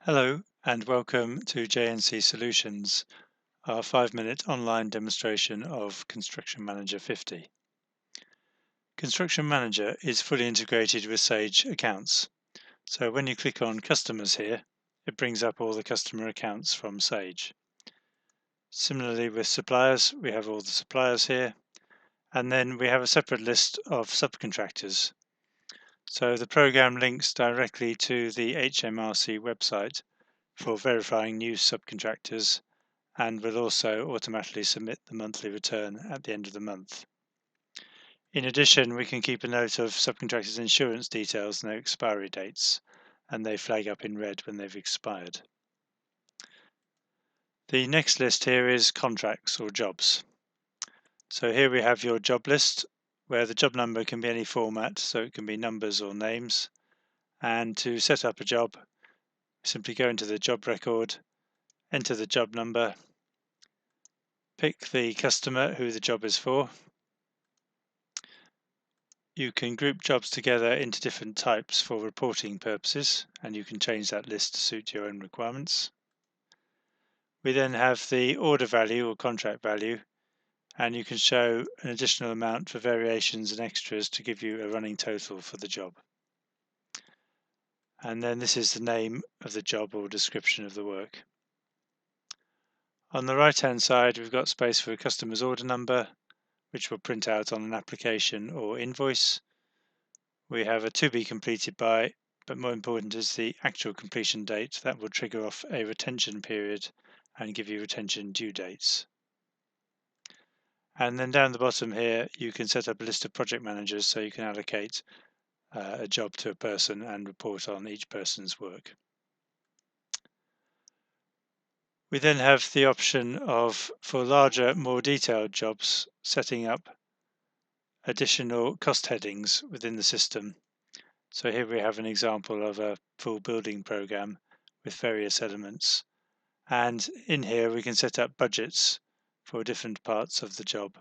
Hello and welcome to JNC Solutions, our 5-minute online demonstration of Construction Manager 50. Construction Manager is fully integrated with Sage Accounts. So when you click on Customers here, it brings up all the customer accounts from Sage. Similarly with suppliers, we have all the suppliers here, and then we have a separate list of subcontractors. So the program links directly to the HMRC website for verifying new subcontractors and will also automatically submit the monthly return at the end of the month. In addition, we can keep a note of subcontractors' insurance details and their expiry dates, and they flag up in red when they've expired. The next list here is contracts or jobs. So here we have your job list, where the job number can be any format, so it can be numbers or names. And to set up a job, simply go into the job record, enter the job number, pick the customer who the job is for. You can group jobs together into different types for reporting purposes, and you can change that list to suit your own requirements. We then have the order value or contract value, and you can show an additional amount for variations and extras to give you a running total for the job. And then this is the name of the job or description of the work. On the right hand side, we've got space for a customer's order number, which will print out on an application or invoice. We have a to be completed by, but more important is the actual completion date. That will trigger off a retention period and give you retention due dates. And then down the bottom here, you can set up a list of project managers so you can allocate a job to a person and report on each person's work. We then have the option of, for larger, more detailed jobs, setting up additional cost headings within the system. So here we have an example of a full building program with various elements. And in here we can set up budgets for different parts of the job.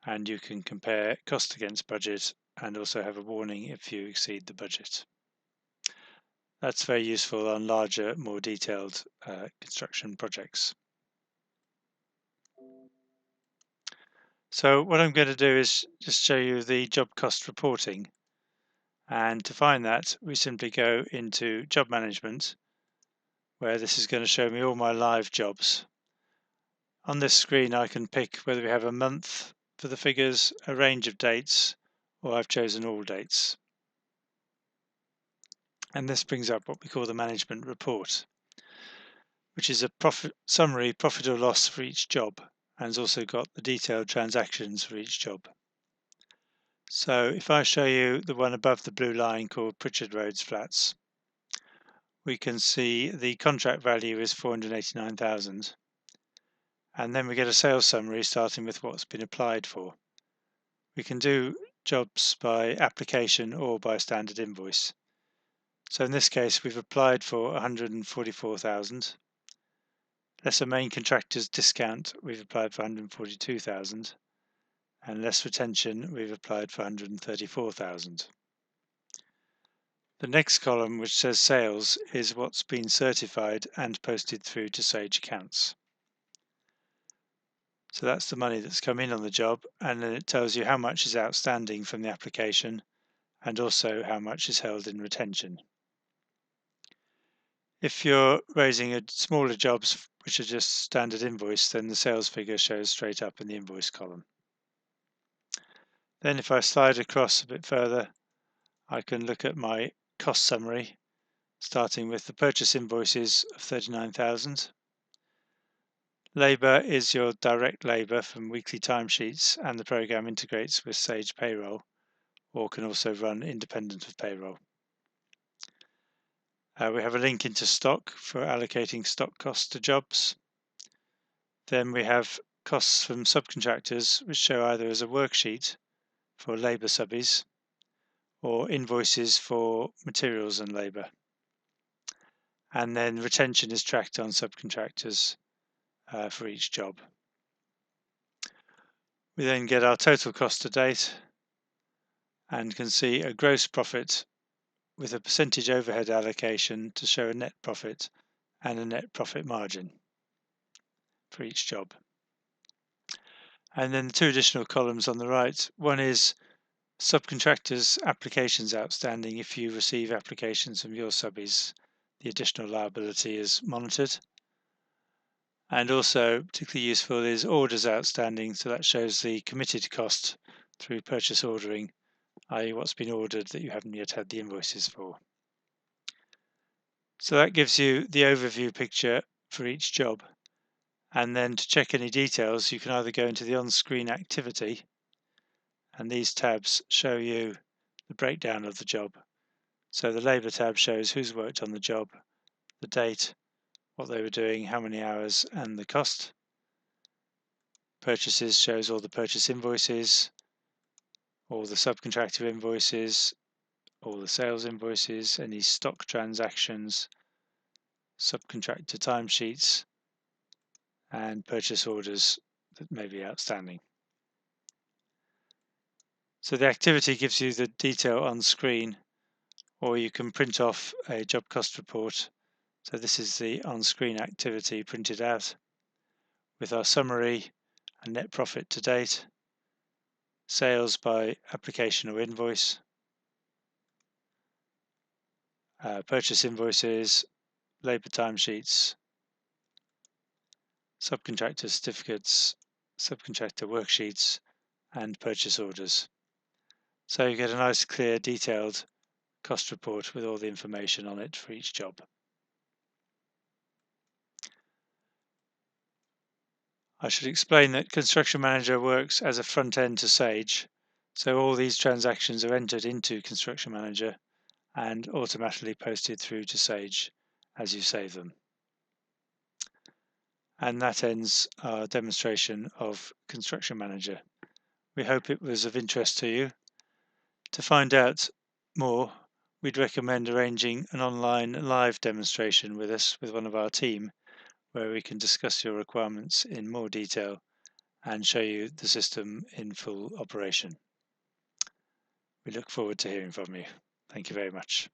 And you can compare cost against budget and also have a warning if you exceed the budget. That's very useful on larger, more detailed construction projects. So what I'm going to do is just show you the job cost reporting. And to find that, we simply go into Job Management, where this is going to show me all my live jobs. On this screen, I can pick whether we have a month for the figures, a range of dates, or I've chosen all dates. And this brings up what we call the management report, which is a summary profit or loss for each job, and has also got the detailed transactions for each job. So if I show you the one above the blue line called Pritchard Roads Flats, we can see the contract value is 489,000. And then we get a sales summary starting with what's been applied for. We can do jobs by application or by standard invoice. So in this case, we've applied for 144,000. Less a main contractor's discount, we've applied for 142,000. And less retention, we've applied for 134,000. The next column, which says sales, is what's been certified and posted through to Sage Accounts. So that's the money that's come in on the job, and then it tells you how much is outstanding from the application and also how much is held in retention. If you're raising smaller jobs, which are just standard invoice, then the sales figure shows straight up in the invoice column. Then if I slide across a bit further, I can look at my cost summary, starting with the purchase invoices of 39,000. Labour is your direct labour from weekly timesheets, and the program integrates with Sage Payroll, or can also run independent of payroll. We have a link into stock for allocating stock costs to jobs. Then we have costs from subcontractors, which show either as a worksheet for labour subbies or invoices for materials and labour. And then retention is tracked on subcontractors for each job. We then get our total cost to date and can see a gross profit with a percentage overhead allocation to show a net profit and a net profit margin for each job. And then the two additional columns on the right, one is subcontractors' applications outstanding. If you receive applications from your subbies, the additional liability is monitored. And also particularly useful is orders outstanding, so that shows the committed cost through purchase ordering, i.e. what's been ordered that you haven't yet had the invoices for. So that gives you the overview picture for each job. And then to check any details, you can either go into the on-screen activity, and these tabs show you the breakdown of the job. So the labour tab shows who's worked on the job, the date, what they were doing, how many hours, and the cost. Purchases shows all the purchase invoices, all the subcontractor invoices, all the sales invoices, any stock transactions, subcontractor timesheets, and purchase orders that may be outstanding. So the activity gives you the detail on screen, or you can print off a job cost report. So this is the on-screen activity printed out with our summary and net profit to date, sales by application or invoice, purchase invoices, labour timesheets, subcontractor certificates, subcontractor worksheets, and purchase orders. So you get a nice, clear, detailed cost report with all the information on it for each job. I should explain that Construction Manager works as a front end to Sage. So all these transactions are entered into Construction Manager and automatically posted through to Sage as you save them. And that ends our demonstration of Construction Manager. We hope it was of interest to you. To find out more, we'd recommend arranging an online live demonstration with us, with one of our team, where we can discuss your requirements in more detail and show you the system in full operation. We look forward to hearing from you. Thank you very much.